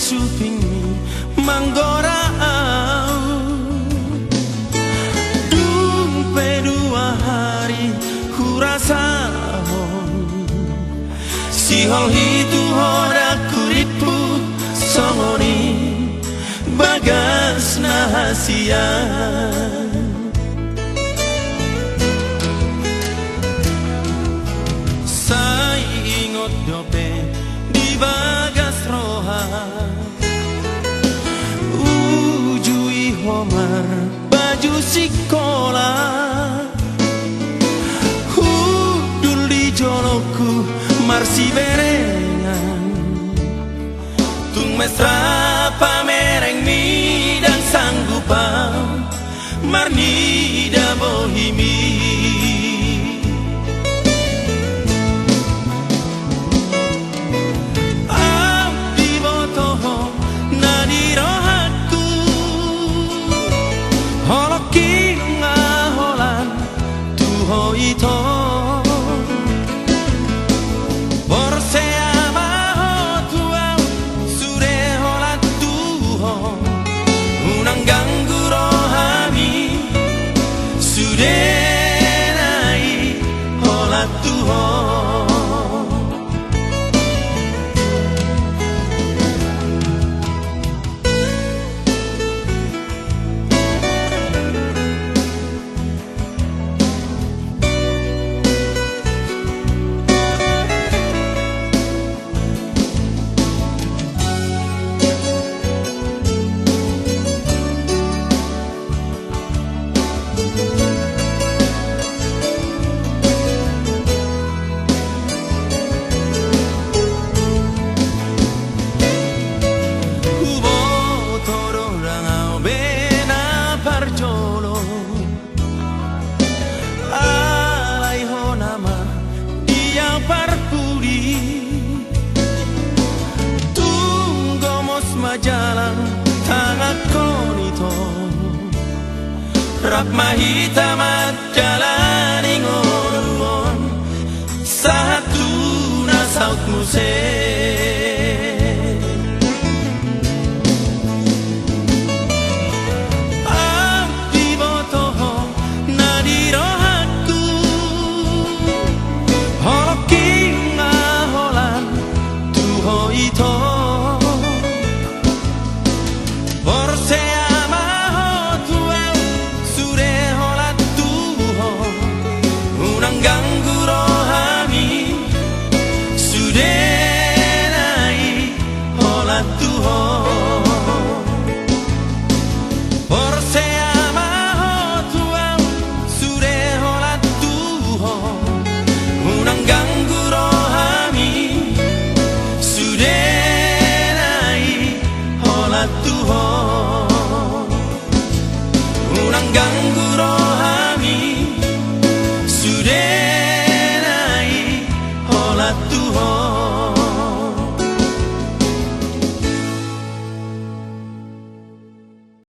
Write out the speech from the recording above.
suping mi manggora dumpe 2 hari hurasahon sihol hitu hora kuripu songoni bagas nahasian sai ingot dope di bagas roha ujui homar baju sekolah hudul di joloku marsi berengan tung mesra pamereng mi dan sanggupam marnida bohimi abdi botoho nadirohatku holoki ngaholan tuho ito jalan tangan konito rap mahita mat jalan ingon satu nasaut muse abdi botoho nadirohatku holoki ngaholan tuho ito ganggu